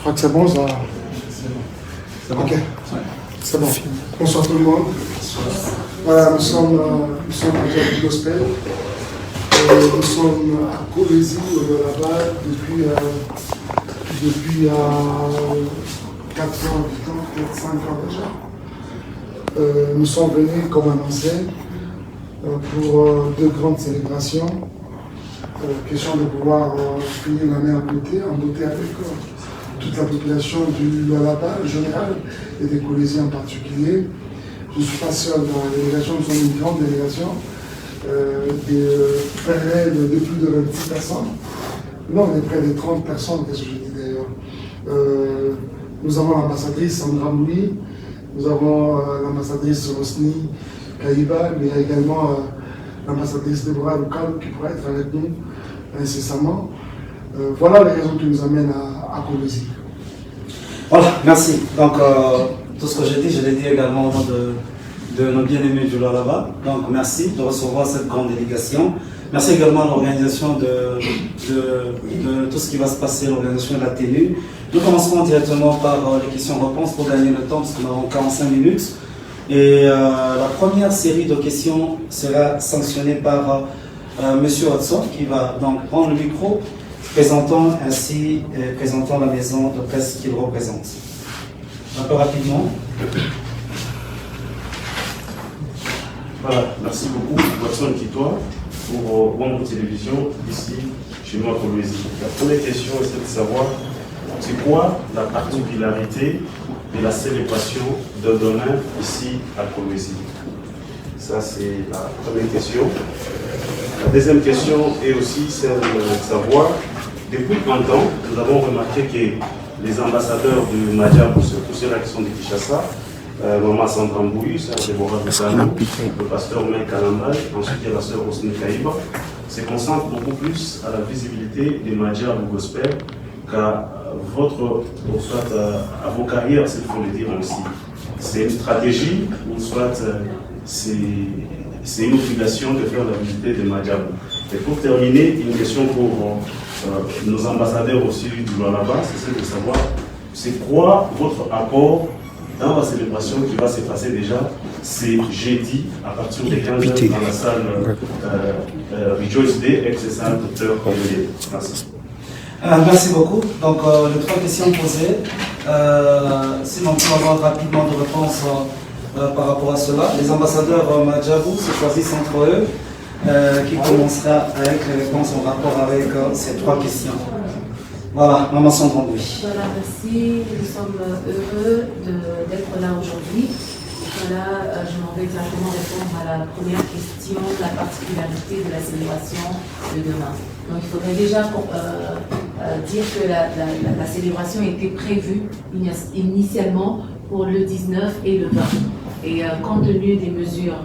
crois que c'est bon, ça. C'est bon. Ok, c'est bon. Bonsoir tout le monde. Voilà, nous sommes à Diable Gospel. Nous sommes à Colésie, là-bas, depuis 4 ans, 5 ans déjà. Nous sommes venus, comme annoncé, pour 2 grandes célébrations. Question de pouvoir finir l'année en beauté avec toute la population du Lualaba en général et des Colésiens en particulier. Je ne suis pas seul dans la délégation, nous sommes une grande délégation, près de plus de 26 personnes. Non, on est près de 30 personnes, qu'est-ce que je dis d'ailleurs. Nous avons l'ambassadrice Sandra Moui, nous avons l'ambassadrice Rosny Kaïba, mais il y a également l'ambassadrice Deborah Loukal qui pourrait être avec nous incessamment. Voilà les raisons qui nous amènent à Colésie. Voilà, merci. Donc, tout ce que j'ai dit, je l'ai dit également au nom de nos bien-aimés du Lualaba. Donc, merci de recevoir cette grande délégation. Merci également à l'organisation de tout ce qui va se passer, l'organisation de la tenue. Nous commencerons directement par les questions-réponses pour gagner le temps, parce que nous avons 45 minutes. Et la première série de questions sera sanctionnée par M. Hudson, qui va donc prendre le micro, présentant la maison de presse qu'il représente. Un peu rapidement. Voilà, merci beaucoup, Watson Kitoa, pour Wambo Télévision, ici, chez moi, pour Louisie. La première question est de savoir, c'est quoi la particularité de la célébration de demain ici à Colésie? Ça, c'est la première question. La deuxième question est aussi celle de savoir, depuis longtemps, nous avons remarqué que les ambassadeurs de Madjabou, tous ceux-là qui sont de Kinshasa, Maman Sandra Mbouy, sœur Deborah Boussano, le pasteur Mel Kalambay, ensuite il y a la sœur Rosny Kaïba, se concentrent beaucoup plus à la visibilité des Madjabou Gospel qu'à à vos carrières, c'est ce qu'il faut le dire aussi. C'est une stratégie ou soit c'est une obligation de faire la visibilité des Madjabou. Et pour terminer, une question pour nos ambassadeurs aussi du Lualaba, c'est celle de savoir c'est quoi votre apport dans la célébration qui va se passer déjà, c'est jeudi à partir de 15h dans la salle Rejoice Day, ex-salle Dr. Olivier. Merci. Merci beaucoup. Donc, les 3 questions posées. Si l'on peut avoir rapidement de réponses par rapport à cela. Les ambassadeurs Madjabou se choisissent entre eux. Qui commencera avec les réponses en rapport avec ces 3 questions. Voilà, Maman Sandra Mbouy. Voilà, merci. Nous sommes heureux d'être là aujourd'hui. Voilà, je m'en vais exactement répondre à la première question, la particularité de la célébration de demain. Donc, il faudrait déjà dire que la célébration était prévue initialement pour le 19 et le 20. Et compte tenu des mesures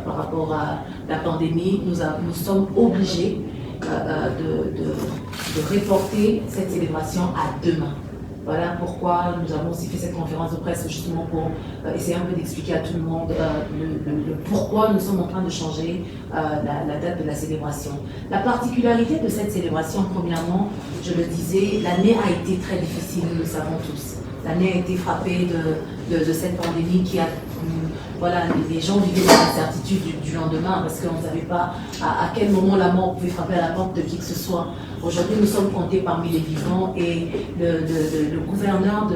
par rapport à la pandémie, nous sommes obligés de reporter cette célébration à demain. Voilà pourquoi nous avons aussi fait cette conférence de presse justement pour essayer un peu d'expliquer à tout le monde le pourquoi nous sommes en train de changer la date de la célébration. La particularité de cette célébration, premièrement, je le disais, l'année a été très difficile, nous le savons tous. L'année a été frappée de cette pandémie qui a... Voilà, les gens vivaient dans l'incertitude du lendemain parce qu'on ne savait pas à quel moment la mort pouvait frapper à la porte de qui que ce soit. Aujourd'hui, nous sommes comptés parmi les vivants et le gouverneur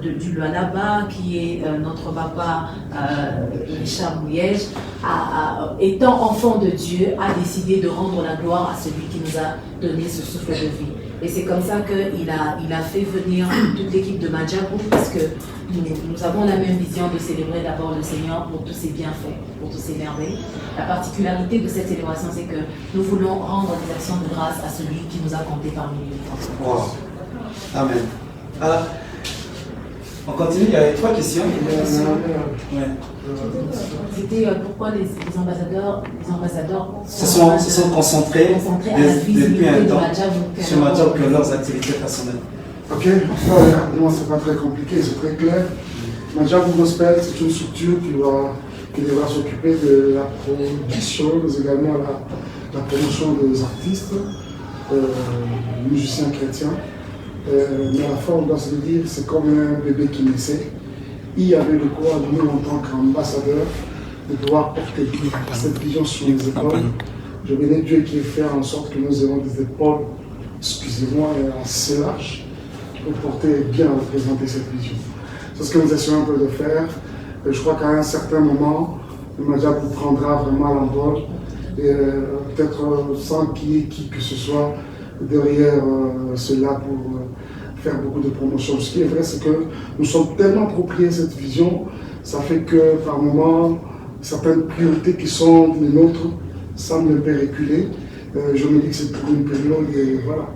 du Lualaba, qui est notre papa Richard Mouyège, étant enfant de Dieu, a décidé de rendre la gloire à celui qui nous a donné ce souffle de vie. Et c'est comme ça qu'il a fait venir toute l'équipe de Madjabou, parce que nous avons la même vision de célébrer d'abord le Seigneur pour tous ses bienfaits, pour toutes ses merveilles. La particularité de cette célébration, c'est que nous voulons rendre des actions de grâce à celui qui nous a comptés parmi les vivants. Wow. Amen. Alors, on continue, il y a 3 questions. C'était pourquoi les ambassadeurs se sont concentrés à la depuis un temps sur Madjabou que leurs activités personnelles. Ok, moi c'est pas très compliqué, c'est très clair. Madjabou Gospel, c'est une structure qui devra s'occuper de la production, mais également la promotion des artistes, musiciens chrétiens, Mais à la fin, on doit se le dire, c'est comme un bébé qui naissait. Il avait le courage, nous, en tant qu'ambassadeurs, de pouvoir porter cette vision sur les épaules. Je bénis Dieu qui fait en sorte que nous ayons des épaules, excusez-moi, assez larges pour porter et bien représenter cette vision. C'est ce que nous essayons un peu de faire. Et je crois qu'à un certain moment, le Madjabou prendra vraiment l'envol et peut-être sans qu'il y ait qui que ce soit derrière cela pour faire beaucoup de promotion. Ce qui est vrai, c'est que nous sommes tellement appropriés cette vision, ça fait que par moments, certaines priorités qui sont les nôtres semblent un peu reculer. Je me dis que c'est pour une période et voilà.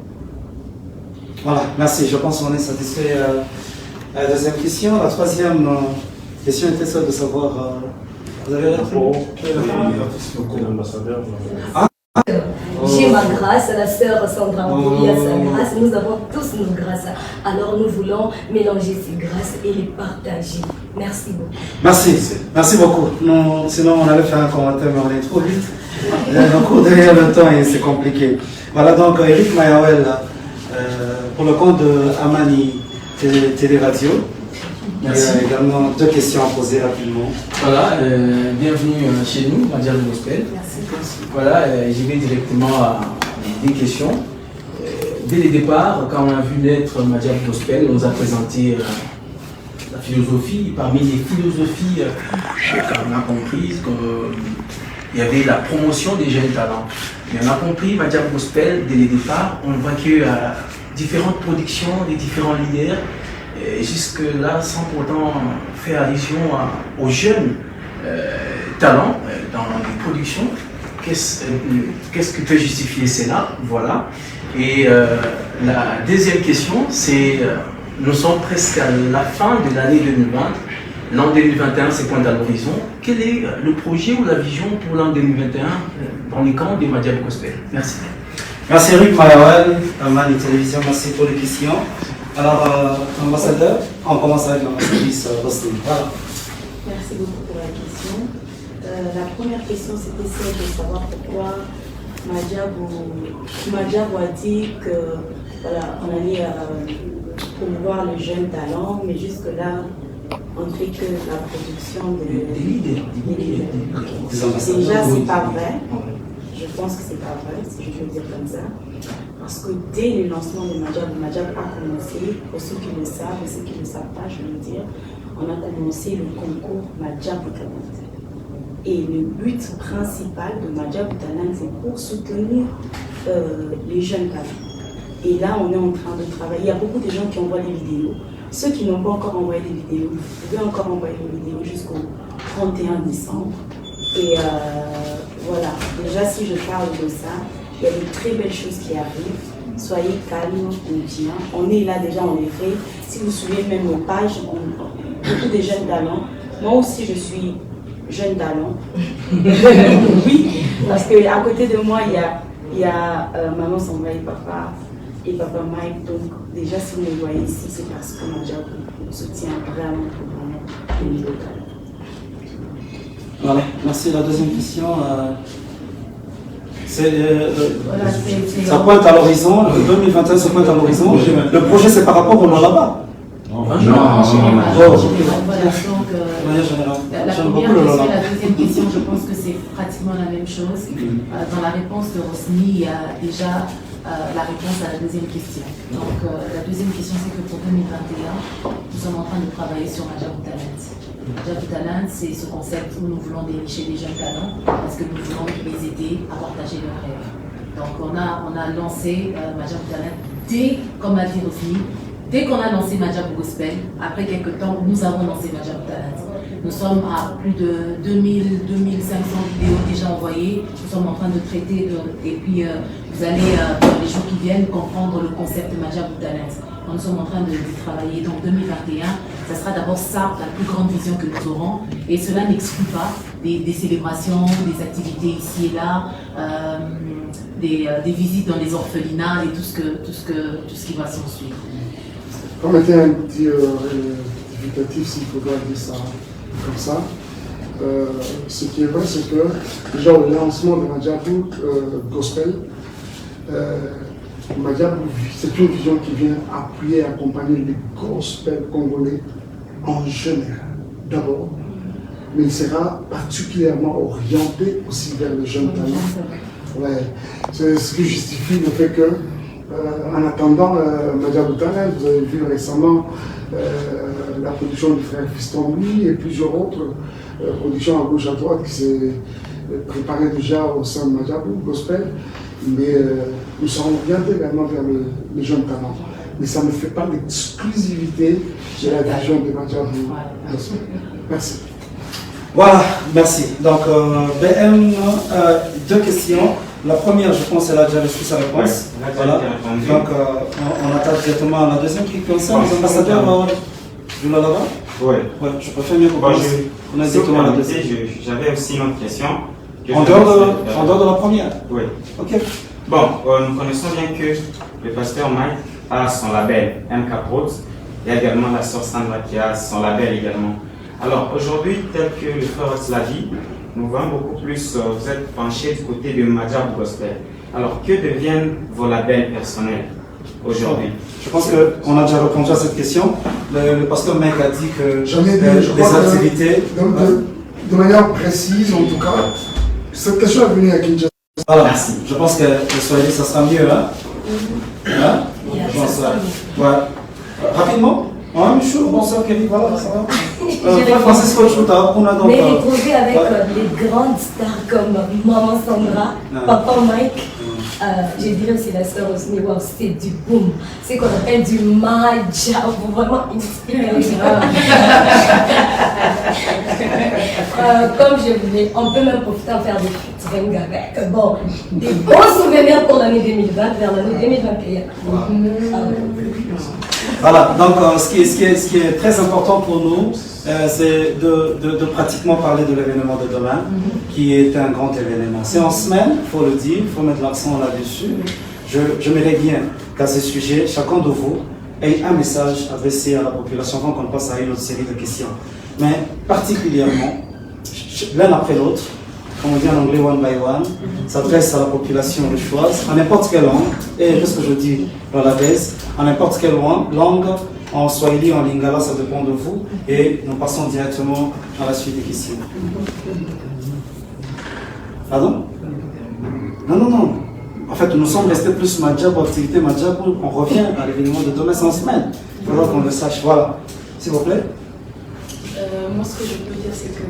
Voilà, merci. Je pense qu'on est satisfait à la deuxième question. La troisième question était celle de savoir. Vous avez la l'ambassadeur. J'ai ma grâce, la sœur Sandra Mbouli a sa grâce, nous avons tous nos grâces. Alors nous voulons mélanger ces grâces et les partager. Merci beaucoup. Merci, merci beaucoup. Non, sinon on allait faire un commentaire, mais on est trop vite. On court derrière le temps et c'est compliqué. Voilà donc Eric Mayawel, pour le compte de Amani Télé Radio. Merci. Il y a également deux questions à poser rapidement. Voilà, bienvenue chez nous, Madjabou Gospel. Merci. Voilà, j'y vais directement à des questions. Dès le départ, quand on a vu l'être Madjabou Gospel, on nous a présenté la philosophie. Parmi les philosophies qu'on a comprises, il y avait la promotion des jeunes talents. Mais on a compris Madjabou Gospel, dès le départ, on voit qu'il y a différentes productions, des différents leaders. Jusque-là, sans pourtant faire allusion aux jeunes talents dans les productions. Qu'est-ce qui peut justifier cela? Voilà. Et la deuxième question, c'est nous sommes presque à la fin de l'année 2020. L'an 2021 se pointe à l'horizon. Quel est le projet ou la vision pour l'an 2021 dans les camps des Madjabou Gospel? Merci. Merci Eric Mayawel, Amani Télévision, merci pour les questions. Alors, ambassadeur, on commence avec l'ambassadrice Roselyne. Voilà. Merci beaucoup pour la question. La première question, c'était celle de savoir pourquoi Madjabou a dit que voilà, on allait promouvoir les jeunes talents, mais jusque-là, on ne fait que la production Des leaders. Déjà, c'est pas vrai. Je pense que c'est pas vrai, si je peux le dire comme ça. Parce que dès le lancement de Madjabou a commencé, pour ceux qui le savent et ceux qui ne le savent pas, je vais le dire, on a commencé le concours Madjabou Talent. Et le but principal de Madjabou Talent, c'est pour soutenir les jeunes talents. Et là, on est en train de travailler. Il y a beaucoup de gens qui envoient des vidéos. Ceux qui n'ont pas encore envoyé des vidéos, vous pouvez encore envoyer des vidéos jusqu'au 31 décembre. Et voilà, déjà si je parle de ça, il y a de très belles choses qui arrivent. Soyez calmes, bien. On est là déjà, on les fait. Si vous suivez même nos pages, beaucoup de jeunes talents. Moi aussi, je suis jeune talent. Oui, parce qu'à côté de moi, il y a Maman Sandra et Papa Mike. Donc déjà, si vous me voyez ici, c'est parce que Madjabou soutient vraiment les nouveaux talents. Voilà, merci. La deuxième question, ça pointe à l'horizon, le 2021 se pointe à l'horizon. Le projet, c'est par rapport au Lualaba. Voilà, donc, la première question et la deuxième question, je pense que c'est pratiquement la même chose. Dans la réponse de Rosny, il y a déjà la réponse à la deuxième question. Donc, la deuxième question, c'est que pour 2021, nous sommes en train de travailler sur Madjabou Talent. Madjabou Talent, c'est ce concept où nous voulons dénicher des jeunes talents parce que nous voulons les aider à partager leurs rêves. Donc, on a lancé Madjabou Talent comme a dit Rosny, dès qu'on a lancé Madjabou Gospel, après quelques temps, nous avons lancé Madjabou Talent. Nous sommes à plus de 2500 vidéos déjà envoyées. Nous sommes en train de traiter, et puis vous allez, dans les jours qui viennent, comprendre le concept de Madjabou Talent. Nous sommes en train de travailler. Donc 2021, ça sera d'abord ça, la plus grande vision que nous aurons. Et cela n'exclut pas des célébrations, des activités ici et là, des visites dans les orphelinats et tout ce qui va s'en suivre. Permettez un petit rectificatif, s'il faudra dire ça comme ça. Ce qui est vrai, c'est que déjà au lancement de Madjabou Gospel, Madjabou, c'est une vision qui vient appuyer et accompagner les gospels congolais en général, d'abord, mais il sera particulièrement orienté aussi vers les jeunes talents. Ouais. C'est ce qui justifie le fait que, en attendant Madjabou Tanel, vous avez vu récemment la production du frère Fiston Louis et plusieurs autres productions à gauche à droite qui s'est préparée déjà au sein de Madjabou Gospel, mais nous sommes orientés également vers les jeunes talents. Mais ça ne fait pas l'exclusivité de la vision de Madjabou Gospel. Merci. Voilà, merci. Donc, BM, deux questions. La première, je pense, elle a déjà reçu sa réponse. Ouais, voilà. Donc, on attaque directement à la deuxième qui concerne les ambassadeurs du Lalaba. Oui. Ouais, je préfère mieux qu'on on a directement à la deuxième. J'avais aussi une autre question. En dehors de la première. Oui. Ok. Bon, nous connaissons bien que le pasteur Mike a son label MK Prod. Il y a également la sœur Sandra qui a son label également. Alors aujourd'hui, tel que le frère Slavi, nous voyons beaucoup plus, vous êtes penché du côté de Madjabou Gospel. Alors que deviennent vos labels personnels aujourd'hui? Je pense qu'on a déjà répondu à cette question. Le pasteur Mike a dit que les activités... De manière précise, en tout cas, cette question est venue à Kinshasa. Voilà, merci. Je pense que le Swahili, ça sera mieux, hein? Hein? Je pense, ouais. Rapidement? Ah, Michou, bonsoir Kelly, voilà, ça va. Francisco Chouta, on a donc. Mais retrouvé avec les grandes stars comme Maman Sandra, Papa Mike, je dirais aussi la sœur Osni, wow, c'est du boom. C'est qu'on appelle du Madja pour vraiment inspirer les gens. Comme je voulais, on peut même profiter en faire des featuring avec. Bon, des bons souvenirs pour l'année 2020 vers l'année 2021. Voilà, donc ce qui est très important pour nous, c'est de pratiquement parler de l'événement de demain, qui est un grand événement. C'est en semaine, il faut le dire, il faut mettre l'accent là-dessus. Je m'aimerais bien qu'à ce sujet, chacun de vous ait un message adressé à la population avant qu'on passe à une autre série de questions. Mais particulièrement, l'un après l'autre, comme on dit en anglais one by one, s'adresse à la population richoise, en n'importe quelle langue, et qu'est-ce que je dis dans la baisse, en n'importe quelle langue, en swahili, en lingala, ça dépend de vous, et nous passons directement à la suite des questions. Pardon? Non. En fait, nous sommes restés plus Madjabou, activité Madjabou, on revient à l'événement de demain, c'est en semaine. Il faudra qu'on le sache. Voilà. S'il vous plaît. Moi, ce que je peux dire, c'est que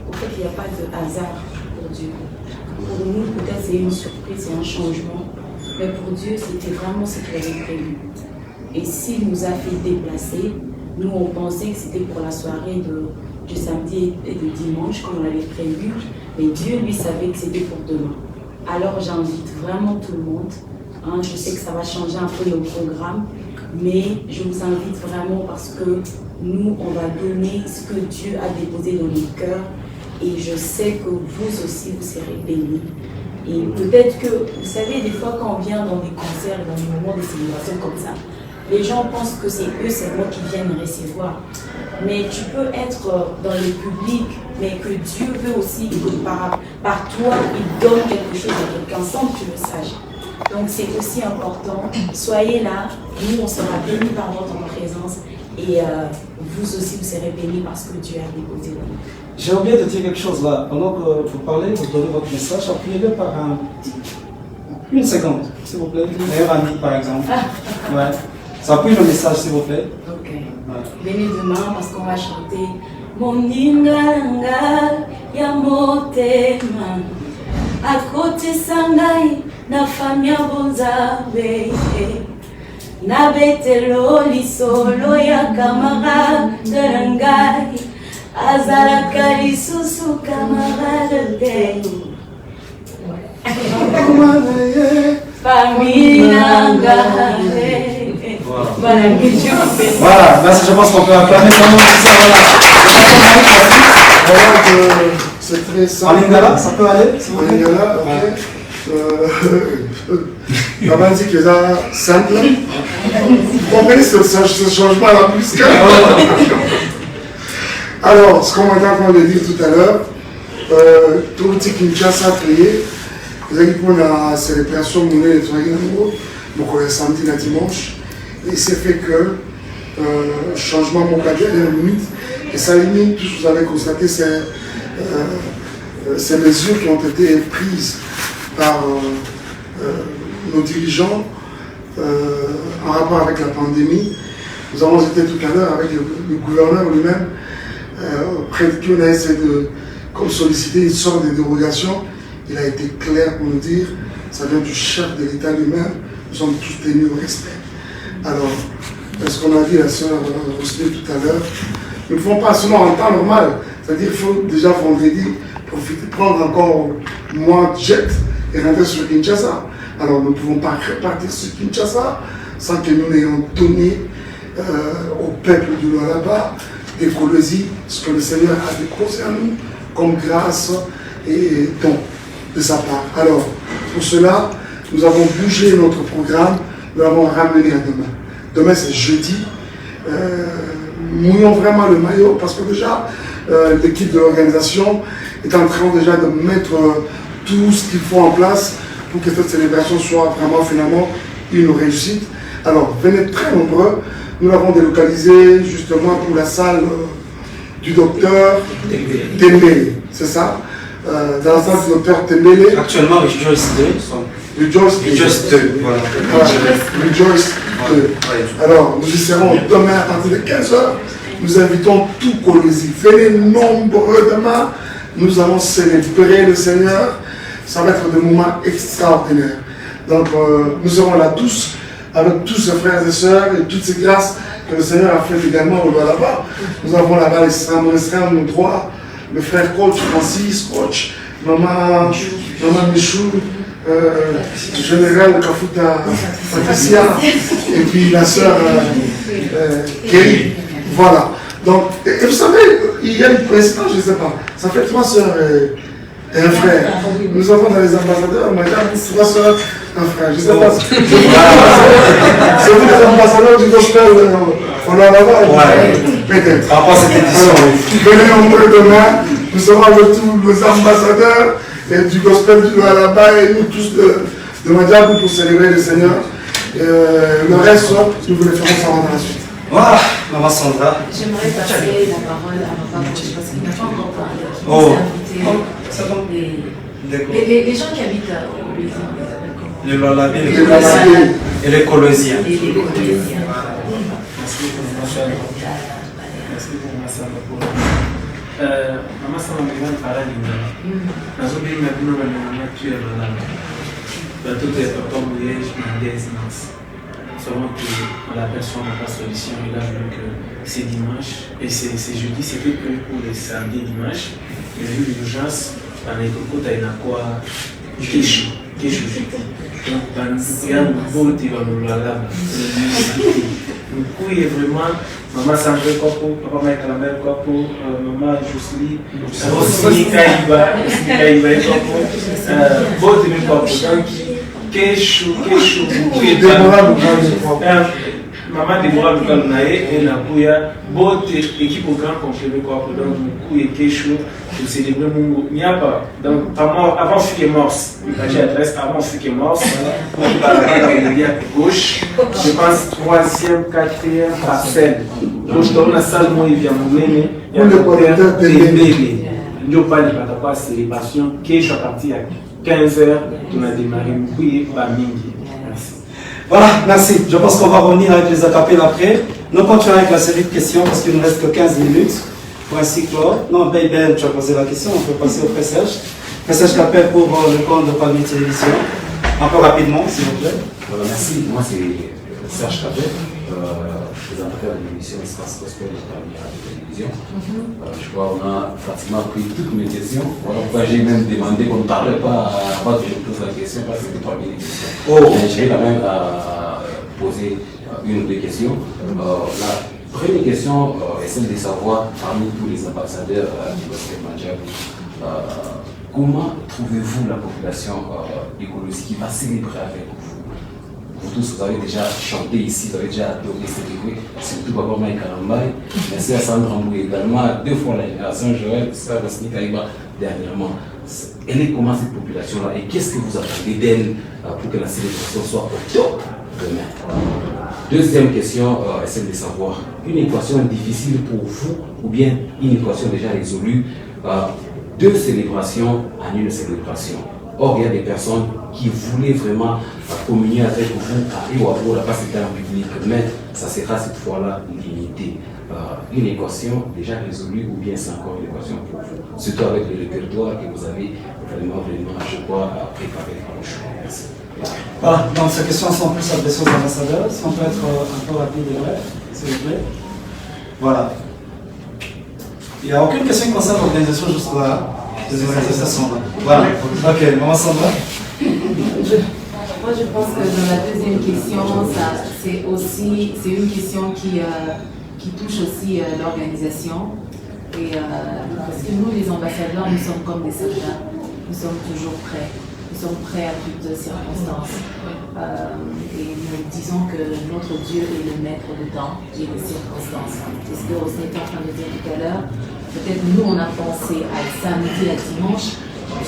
au fait, il n'y a pas de hasard pour Dieu. Pour nous, peut-être c'est une surprise, c'est un changement. Mais pour Dieu, c'était vraiment ce qu'il avait prévu. Et s'il nous a fait déplacer, nous, on pensait que c'était pour la soirée du samedi et de dimanche, comme on l'avait prévu. Mais Dieu, lui, savait que c'était pour demain. Alors, j'invite vraiment tout le monde. Je sais que ça va changer un peu nos programmes, mais je vous invite vraiment parce que nous, on va donner ce que Dieu a déposé dans nos cœurs. Et je sais que vous aussi, vous serez bénis. Et peut-être que, vous savez, des fois, quand on vient dans des concerts, dans des moments de célébration comme ça, les gens pensent que c'est eux seulement qui viennent recevoir. Mais tu peux être dans le public, mais que Dieu veut aussi que par toi, il donne quelque chose à quelqu'un sans que tu le saches. Donc c'est aussi important. Soyez là, nous, on sera bénis par votre présence. Et vous aussi, vous serez bénis parce que Dieu a déposé dans nous. J'ai oublié de dire quelque chose là. Pendant que vous parlez, vous donnez votre message, appuyez-le par une seconde, s'il vous plaît. Meilleur ami, par exemple. Ouais. Ça appuie le message, s'il vous plaît. Ok. Ouais. Venez demain parce qu'on va chanter Mon Inganga Yamotema Akote Sangai Na Famia Bonzabe Na Betelo Lisolo Ya Kamara Derangai Azaraka Lisusu Kamara de Famille Voilà, merci, je pense qu'on peut acclamer tout le monde pour ça. Voilà, c'est très simple. En lingala, ça peut aller? En lingala, ok. La base dit que c'est simple. Vous comprenez ce changement-là plus que. Alors, ce qu'on était en train de dire tout à l'heure, tout le petit Kinshasa a créé, vous avez pour la célébration monnaie de samedi et dimanche. Et c'est fait que changement mondial est limite. Et ça limite, tout ce que vous avez constaté, c'est ces mesures qui ont été prises par nos dirigeants en rapport avec la pandémie. Nous avons été tout à l'heure avec le gouverneur lui-même, auprès de qui on a essayé de solliciter une sorte de dérogation. Il a été clair pour nous dire, ça vient du chef de l'État lui-même, nous sommes tous tenus au respect. Alors, ce qu'on a dit la sœur Roselyne tout à l'heure, nous ne pouvons pas seulement en temps normal, c'est-à-dire qu'il faut déjà vendredi profiter, prendre encore moins de jet et rentrer sur Kinshasa. Alors nous ne pouvons pas repartir sur Kinshasa sans que nous n'ayons donné au peuple du Lualaba des Colosi, ce que le Seigneur a déposé à nous comme grâce et don de sa part. Alors, pour cela, nous avons bougé notre programme, nous l'avons ramené à demain. Demain, c'est jeudi. Mouillons vraiment le maillot parce que déjà, l'équipe de l'organisation est en train déjà de mettre tout ce qu'il faut en place pour que cette célébration soit vraiment finalement une réussite. Alors, venez très nombreux. Nous l'avons délocalisé justement pour la salle du docteur Tembele, c'est ça, dans la salle du docteur Tembele. Actuellement, avec Joyce 2. Le Joyce 2, voilà. Le Joyce 2. Alors, nous y serons demain à partir de 15h. Nous invitons tout Colosi. Venez nombreux demain. Nous allons célébrer le Seigneur. Ça va être des moments extraordinaires. Donc, nous serons là tous, avec tous ces frères et sœurs et toutes ces grâces que le Seigneur a fait également au là-bas. Nous avons là-bas les droits, le frère coach Francis, coach, maman Michou, général Kafuta Patricia, et puis la sœur Kelly. Voilà. Donc, et vous savez, il y a une présidence, je ne sais pas, ça fait 3 sœurs et un frère. Nous avons dans les ambassadeurs, madame, 3 sœurs, un frère. Je ne sais pas. C'est vous les ambassadeurs du gospel, on l'a là-bas. Peut-être. Après cette édition. Venez nombreux demain, nous serons avec tous les ambassadeurs et du gospel du là-bas et nous tous de Madiabou pour célébrer le Seigneur. Le reste, nous vous le ferons savoir dans la suite. Voilà, maman Sandra. J'aimerais passer la parole à ma papa parce qu'il n'a pas encore parlé. Oh. C'est bon. Les gens qui habitent au Brésil, les Lualabais et les Colosiens. Et les Colosiens. Merci pour ma sœur. Maman Sandra m'a parlé de nous seulement qu'on l'appelle soit ma solution. Il a vu que c'est dimanche et c'est jeudi, c'était prévu pour les samedis et dimanche. Il a vu l'urgence dans les cocos, il y a quoi Keshu jeudi. Donc, il y a un beau tir dans le lala. Du coup, il est vraiment maman Sandré Kopo, papa Mike Lambert Kopo, maman Jocelyne, Rosny Kaïba Kopo, beau tir Kopo. Donc, Keshu, maman Déborah Lucas Lunae et Nakuya, bote équipe au grand complément quoi pour donc Moukou et Keshu pour célébrer Mungu. Il n'y a pas donc avant Fuke Morse, j'ai adresse avant Fuke Morse pour la gauche, je pense 3e, 4e parcelle. Gauche dans la salle moi il vient Moulene, il y a le docteur Tembele. Il n'y a pas de célébration. Keshu à partir à 15h, on a démarré Moukou et Bamingi. Merci. Voilà, merci. Je pense qu'on va revenir avec les acapelles après. Nous continuons avec la série de questions parce qu'il ne reste que 15 minutes pour ainsi clore. Non, Ben, tu as posé la question, on peut passer au pressage. Pressage capelle pour le compte de Palmier Télévision. Un peu rapidement, s'il vous plaît. Merci. Moi, c'est Serge Capelle, présentateur de l'émission Espace Gospel de Palmier Télévision. Je crois qu'on a pratiquement pris toutes mes questions. Voilà pourquoi j'ai même demandé qu'on ne parle pas avant que je pose la question parce que c'était pas bien l'émission. J'ai quand même posé une ou deux questions. La première question est celle de savoir, parmi tous les ambassadeurs du gospel Madiabou, comment trouvez-vous la population écologique qui va célébrer avec vous? Vous tous, vous avez déjà chanté ici, vous avez déjà adoré, célébré, surtout Papa Mike Karambaï. Merci à Sandra Mbou également, 2 fois la génération Joël, ça Rosny Kaïba dernièrement. Elle est comment cette population-là et qu'est-ce que vous attendez d'elle pour que la célébration soit au top Deuxième question est celle de savoir une équation difficile pour vous ou bien une équation déjà résolue, deux célébrations en une célébration. Or, il y a des personnes qui voulaient vraiment communier avec vous à Iwapo, là-bas c'était en public, mais ça sera cette fois-là limité. Une équation déjà résolue ou bien c'est encore une équation pour vous, surtout avec le répertoire que vous avez vraiment, je crois, préparé par le choix. Merci. Voilà, donc ces questions sont plus adressées aux ambassadeurs. Si on peut être un peu rapide et bref, s'il vous plaît. Voilà. Il n'y a aucune question qui concerne l'organisation jusque-là. Les organisations là. Voilà. Ok, Maman Sandra. Moi, je pense que dans la deuxième question, c'est une question qui touche aussi l'organisation. Et parce que nous, les ambassadeurs, nous sommes comme des soldats. Nous sommes toujours prêts. Nous sommes prêts à toutes circonstances. Et nous disons que notre Dieu est le maître du temps et des circonstances. C'est ce que Rosny était en train de dire tout à l'heure. Peut-être nous, on a pensé à samedi, à dimanche.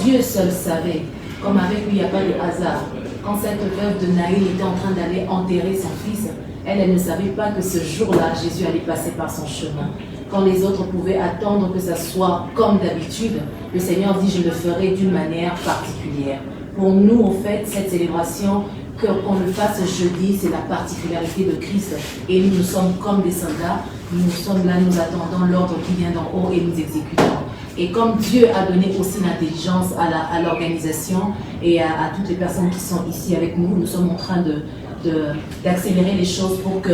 Dieu seul savait. Comme avec lui, il n'y a pas de hasard. Quand cette veuve de Naïl était en train d'aller enterrer son fils, elle ne savait pas que ce jour-là, Jésus allait passer par son chemin. Quand les autres pouvaient attendre que ça soit comme d'habitude, le Seigneur dit, je le ferai d'une manière particulière. Pour nous, en fait, cette célébration, qu'on le fasse jeudi, c'est la particularité de Christ. Et nous sommes comme des soldats, nous sommes là, nous attendons l'ordre qui vient d'en haut et nous exécutons. Et comme Dieu a donné aussi l'intelligence à l'organisation et à toutes les personnes qui sont ici avec nous, nous sommes en train d'accélérer les choses pour que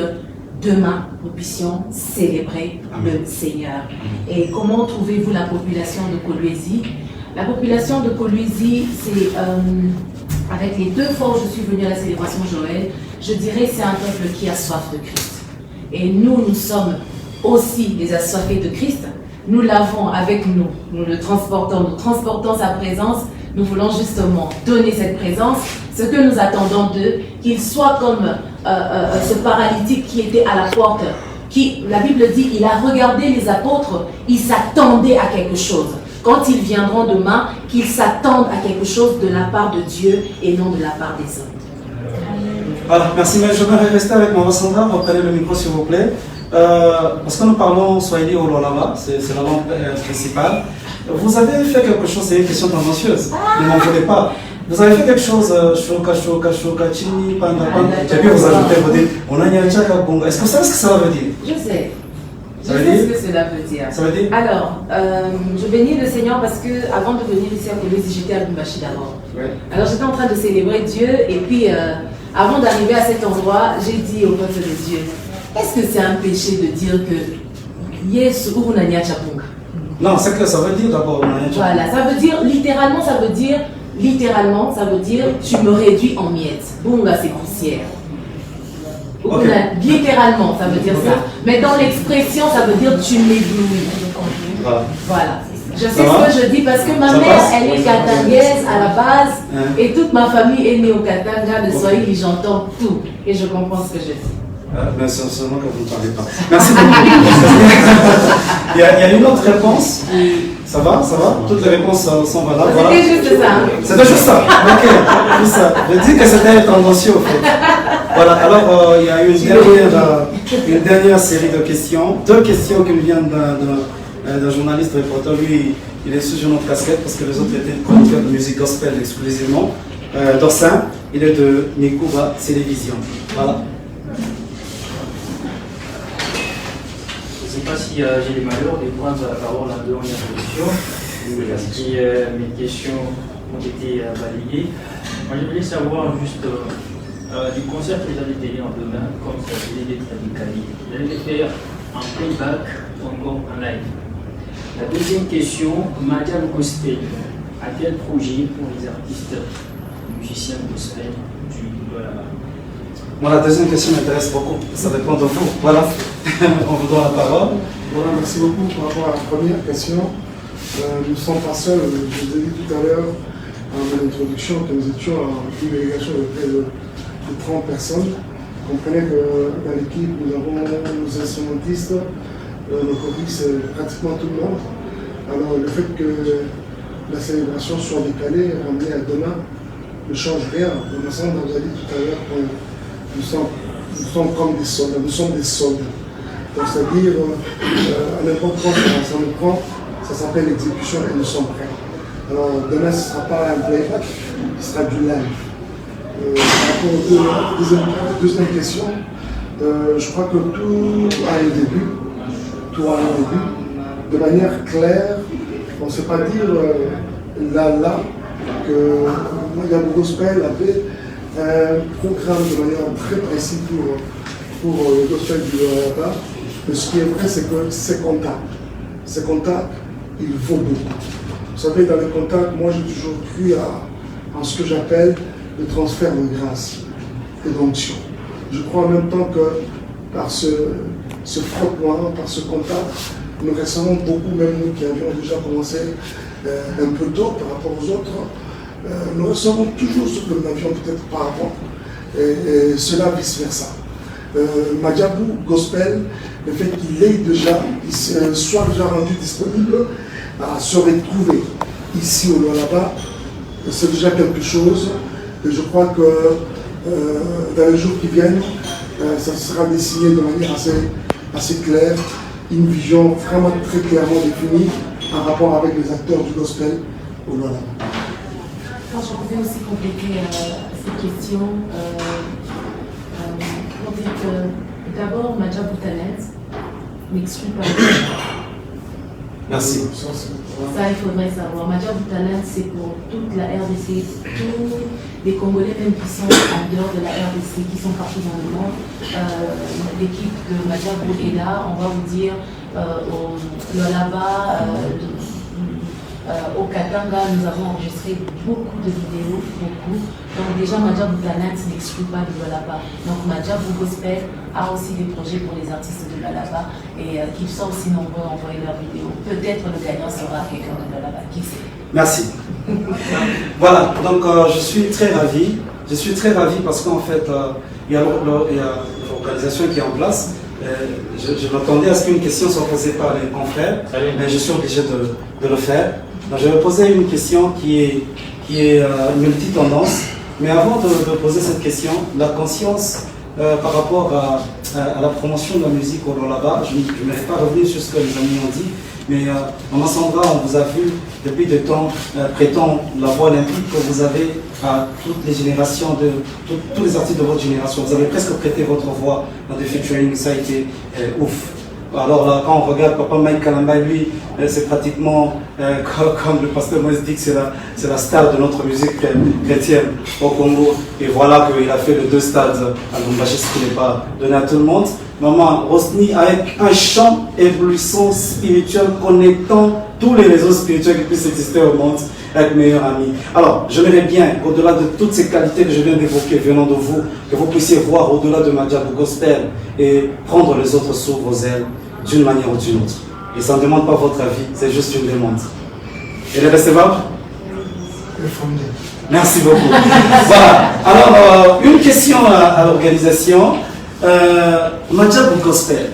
demain, nous puissions célébrer le Seigneur. Et comment trouvez-vous la population de Kolwezi? La population de Kolwezi, c'est avec les 2 fois où je suis venue à la célébration Joël, je dirais c'est un peuple qui a soif de Christ. Et nous sommes aussi les assoiffés de Christ. Nous l'avons avec nous, nous le transportons, nous transportons sa présence. Nous voulons justement donner cette présence. Ce que nous attendons d'eux, qu'ils soient comme ce paralytique qui était à la porte, qui, la Bible dit, il a regardé les apôtres, il s'attendait à quelque chose. Quand ils viendront demain, qu'ils s'attendent à quelque chose de la part de Dieu et non de la part des hommes. Voilà, merci. Mais je vais rester avec Maman Sandra. Reprenez le micro s'il vous plaît. Parce que nous parlons Swahili au Lolama, c'est la langue principale. Vous avez fait quelque chose, c'est une question tendancieuse. Ne m'en voulez pas. Vous avez fait quelque chose, choka, chini, panda, panda. J'ai pu vous ajouter, vous dites, on a un tchaka bonga. Est-ce que vous savez ce que ça veut dire? Je sais. Ça Je veut sais dire? ce que cela veut dire. Ça veut dire? Alors, je bénis le Seigneur parce que avant de venir ici à Kolwezi, j'étais à Lumbashi d'abord. Ouais. Alors j'étais en train de célébrer Dieu et puis avant d'arriver à cet endroit, j'ai dit au peuple de Dieu, est-ce que c'est un péché de dire que Yesu Urunanya Chapunga? Non, c'est que ça veut dire d'abord. Voilà, ça veut dire, littéralement, ça veut dire, tu me réduis en miettes. Bunga, c'est poussière. Okay. Littéralement, ça veut dire ça. Mais dans l'expression, ça veut dire tu m'éblouis. Voilà. Je sais ce que je dis parce que ma mère, elle est katangaise à la base et toute ma famille est née au Katanga. Le Swahili, j'entends tout et je comprends ce que je dis. Mais c'est seulement que vous ne parlez pas. Merci beaucoup. Il y a une autre réponse. Ça va? Toutes les réponses sont valables. C'était juste ça. C'était juste ça. Ok, juste ça. Je dis que c'était tendancieux au fait. Voilà, alors il y a une dernière série de questions. 2 questions qui me viennent d'un journaliste reporter. Lui, il est sous une autre casquette parce que les autres étaient chroniqueurs de musique gospel exclusivement. Dorsin, il est de Nikuba Télévision. Voilà. Je ne sais pas si j'ai le malheur de prendre la parole en dehors de l'introduction, parce que mes questions ont été balayées. Moi, je voulais savoir juste du concert que vous allez tenir en demain, comme ça allait être décalé. Vous allez le faire en playback ou encore en live. La deuxième question, Madiab Gospel, à quel projet pour les artistes musiciens gospel du Lolama? Moi, la deuxième question m'intéresse beaucoup. Ça dépend de vous. Voilà. On vous donne la parole. Voilà, merci beaucoup par rapport à la première question. Nous ne sommes pas seuls. Je vous ai dit tout à l'heure, en introduction, que nous étions une délégation de près de 30 personnes. Vous comprenez que dans l'équipe, nous avons nos instrumentistes, nos choristes, pratiquement tout le monde. Alors, le fait que la célébration soit décalée, ramenée à demain, ne change rien. Dans l'ensemble, on a dit tout à l'heure que nous sommes nous sommes comme des soldats, nous sommes des soldats. Donc c'est-à-dire, à n'importe quoi ça nous prend, ça s'appelle l'exécution et nous sommes prêts. Alors demain ce ne sera pas un playback, ce sera du live. Par rapport aux deuxième question, je crois que tout a un début, de manière claire. On ne sait pas dire là que Majabou Gospel avait un programme de manière très précis pour le gospel du Lola. Mais ce qui est vrai, c'est que c'est comptable. Ces contacts, il vaut beaucoup. Vous savez, dans les contacts, moi j'ai toujours cru en ce que j'appelle le transfert de grâce et d'onction. Je crois en même temps que par ce frottement, par ce contact, nous recevons beaucoup, même nous qui avions déjà commencé un peu tôt par rapport aux autres, nous recevons toujours ce que nous n'avions peut-être pas avant, et cela vice-versa. Majabou Gospel, le fait qu'il ait déjà, soit déjà rendu disponible à se retrouver ici au Lualaba, c'est déjà quelque chose. Et je crois que dans les jours qui viennent, ça sera dessiné de manière assez claire, une vision vraiment très clairement définie en rapport avec les acteurs du gospel au Lualaba. Je pouvais aussi compléter cette question pour dire que d'abord, Majabou Talent n'exclut pas. Merci. Ça, il faudrait savoir. Majabou Talent, c'est pour toute la RDC, tous les Congolais même qui sont en dehors de la RDC, qui sont partout dans le monde. L'équipe de Majabou est là, on va vous dire, au Lualaba, au Katanga, nous avons enregistré beaucoup de vidéos, beaucoup. Donc déjà, Majabou Talent n'exclut pas du Lualaba. Donc Majabou Gospel a aussi des projets pour les artistes de Lualaba et qu'ils sont aussi nombreux à envoyer leurs vidéos. Peut-être le gagnant sera quelqu'un de Lualaba, qui sait. Merci. Voilà, donc je suis très ravi. Je suis très ravi parce qu'en fait, il y a l'organisation qui est en place. Je m'attendais à ce qu'une question soit posée par les confrères, mais je suis obligé de le faire. Donc, je vais poser une question qui est multi-tendance. Mais avant de poser cette question, la conscience par rapport à la promotion de la musique au Lualaba, je ne vais pas revenir sur ce que les amis ont dit, mais Maman Sandra, on vous a vu depuis des temps prêtant la voix olympique que vous avez à toutes les générations, tous les artistes de votre génération. Vous avez presque prêté votre voix dans des featuring, ça a été ouf. Alors là, quand on regarde Papa Mike Kalamba, lui, c'est pratiquement comme le pasteur Moïse dit que c'est la star de notre musique chrétienne au Congo. Et voilà qu'il a fait les 2 stades à Lubumbashi, ce qui n'est pas donné à tout le monde. Maman Rosny avec un chant éblouissant spirituel connectant tous les réseaux spirituels qui puissent exister au monde avec meilleur ami. Alors, j'aimerais bien, au-delà de toutes ces qualités que je viens d'évoquer venant de vous, que vous puissiez voir au-delà de Majabou Gospel et prendre les autres sous vos ailes d'une manière ou d'une autre. Et ça ne demande pas votre avis, c'est juste une demande. Elle est recevable? Merci beaucoup. Voilà. Alors, une question à l'organisation. Majabou Gospel.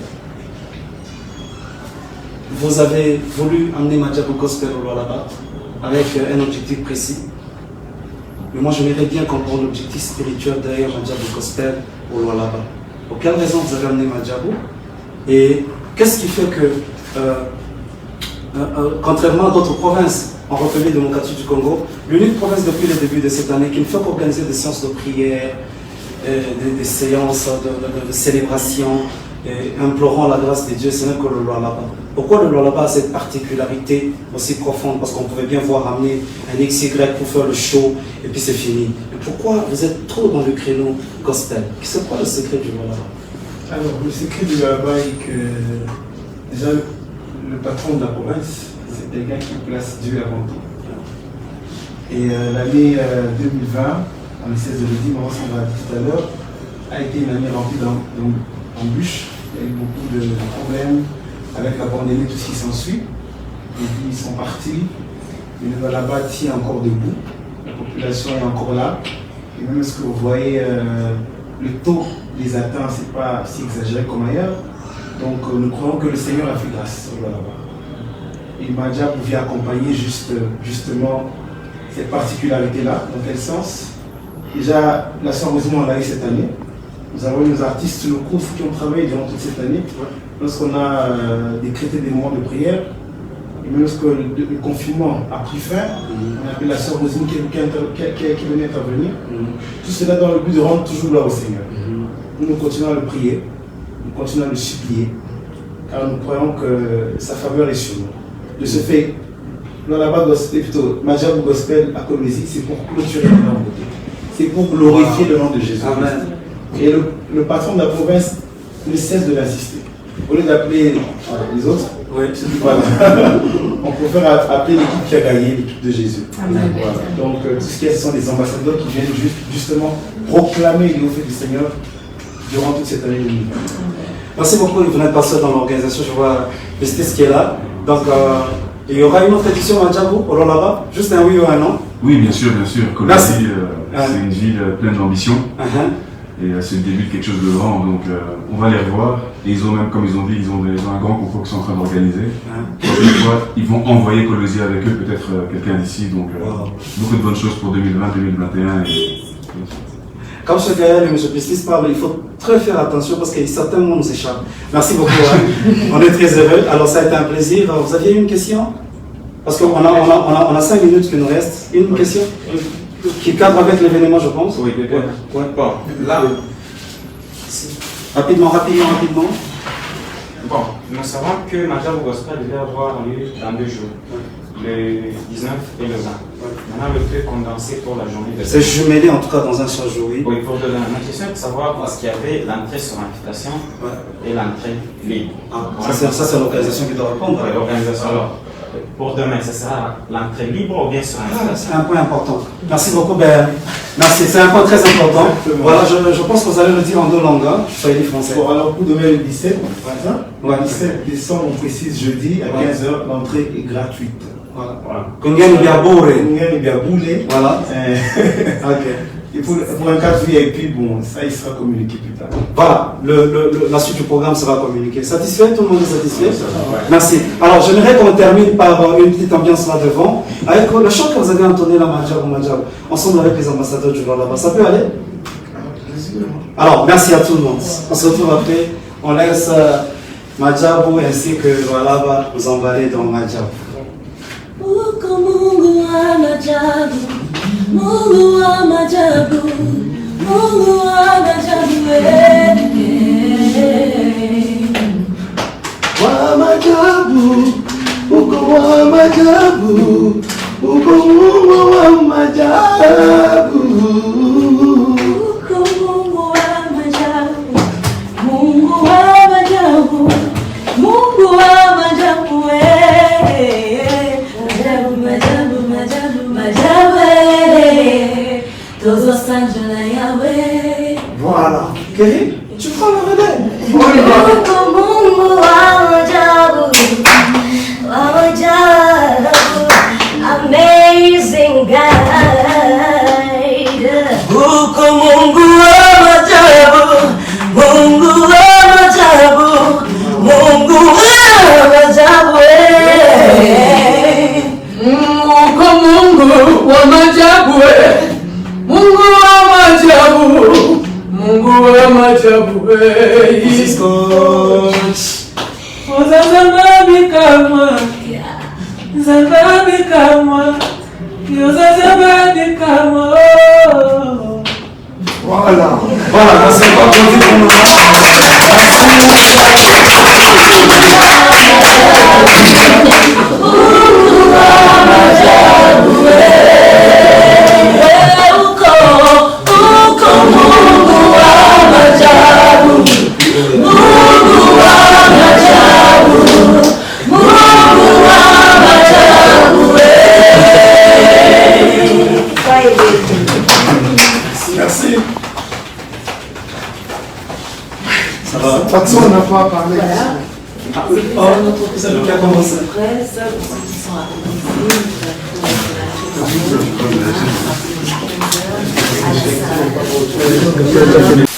Vous avez voulu amener Majabou Gospel au Lualaba avec un objectif précis. Mais moi, j'aimerais bien comprendre l'objectif spirituel derrière Majabou Gospel au Lualaba. Pour quelle raison vous avez amené Majabou? Et qu'est-ce qui fait que, contrairement à d'autres provinces en République démocratique du Congo, l'unique province depuis le début de cette année qui ne fait qu'organiser des séances de prière, des séances de célébration, implorant la grâce de Dieu, ce n'est que le Lualaba. Pourquoi le Lualaba a cette particularité aussi profonde? Parce qu'on pouvait bien voir amener un XY pour faire le show et puis c'est fini. Mais pourquoi vous êtes trop dans le créneau gospel? C'est quoi le secret du Lualaba? Alors, le secret du Lualaba est que déjà le patron de la province, c'est quelqu'un qui place Dieu avant tout. Et l'année 2020, on essaie de le dire, Maman Sandra tout à l'heure, a été une année remplie d'embûches. Il y a eu beaucoup de problèmes avec la pandémie, tout ce qui s'ensuit. Et puis ils sont partis. Et le Lualaba tient encore debout. La population est encore là. Et même ce que vous voyez, le taux des atteints, ce n'est pas si exagéré comme ailleurs. Donc nous croyons que le Seigneur a fait grâce au Lualaba. Et Majabou pouvait accompagner justement cette particularité-là. Dans quel sens? Déjà, la sœur Rosemont l'a eu cette année. nous avons nos artistes locaux qui ont travaillé durant toute cette année. Lorsqu'on a décrété des moments de prière, et même lorsque le confinement a pris fin, on a appelé la sœur Rosine qui venait intervenir. Tout cela dans le but de rendre toujours gloire au Seigneur. Nous continuons à le prier, nous continuons à le supplier, car nous croyons que sa faveur est sur nous. De ce fait, là-bas, plutôt Majabou Gospel à Kolwezi, c'est pour clôturer la beauté. C'est pour glorifier le nom de Jésus. Amen. Et le patron de la province ne cesse de l'insister. Au lieu d'appeler les autres, voilà. On préfère appeler l'équipe qui a gagné, l'équipe de Jésus. Amen. Voilà. Donc tout ce qui est, ce sont des ambassadeurs qui viennent justement proclamer les hauts faits du Seigneur durant toute cette année 2020. Merci beaucoup, vous n'êtes pas seul dans l'organisation, je vois Bestis qui est là. Donc il y aura une autre édition à Djabou, au là-bas, juste un oui ou un non. Oui, bien sûr, bien sûr. Kolwezi, c'est une ville pleine d'ambition. Et c'est le début de quelque chose de grand, donc on va les revoir. Et ils ont même, comme ils ont dit, ils ont un grand concours qu'ils sont en train d'organiser. Prochaine fois, ils vont envoyer Kolwezi avec eux, peut-être quelqu'un d'ici. Donc beaucoup de bonnes choses pour 2020, 2021. Comme ce gars-là, M. Pestis parle, il faut très faire attention parce que certains mots nous échappent. Merci beaucoup. On est très heureux. Alors ça a été un plaisir. Vous aviez une question? Parce qu'on a 5 minutes qui nous restent. Une question qui cadre avec l'événement, je pense. Oui, peut-être. Ouais. Bon, là. Rapidement. Bon, nous savons que Majabou Gospel devait avoir lieu dans 2 jours. Le 19 et le 20. Maintenant, le fait condensé pour la journée de... C'est jumelé en tout cas dans un seul jour, oui. Oui, pour demain. Ma question est de savoir parce qu'il y avait l'entrée sur invitation et l'entrée libre. Ça, c'est l'organisation qui doit répondre. Oui, l'organisation. Alors, pour demain, ce sera l'entrée libre ou bien sur invitation? C'est un point important. Merci beaucoup. Merci, c'est un point très important. Voilà, je pense que vous allez le dire en 2 langues. Soyez les français. Bon, alors pour demain le 17, le 17 décembre, on précise jeudi à 15h, l'entrée est gratuite. Voilà. Voilà. Et pour un cas de VIP, bon, ça il sera communiqué plus tard. Voilà, la suite du programme sera communiquée. Satisfait? Tout le monde est satisfait? Merci. Alors, j'aimerais qu'on termine par une petite ambiance là devant, avec le chant que vous avez entonné là, Majabou, ensemble avec les ambassadeurs du là-bas. Ça peut aller? Alors, merci à tout le monde. On se retrouve après. On laisse Majabou ainsi que là-bas nous emballer dans Majabou. Mungu wa majabu, Mungu wa majabu, Mungu wa majabu, wa majabu, Mungu wa majabu, Mungu wa majabu, Mungu wa majabu, Mungu wa majabu, voilà. Kéry, tu prends le relais. Mungu wa majabu, amazing guide. Mungu wa majabu, Mungu wa majabu, Mungu wa majabu. Mungu wa majabu, Mungu wa majabu, Mungu wa majabu, Zambi kama, Zambi kama, Zambi kama. Voilà. Voilà, c'est pas merci. Ça va. De toute façon, on n'a pas parlé. C'est le qui a commencé. Qui sont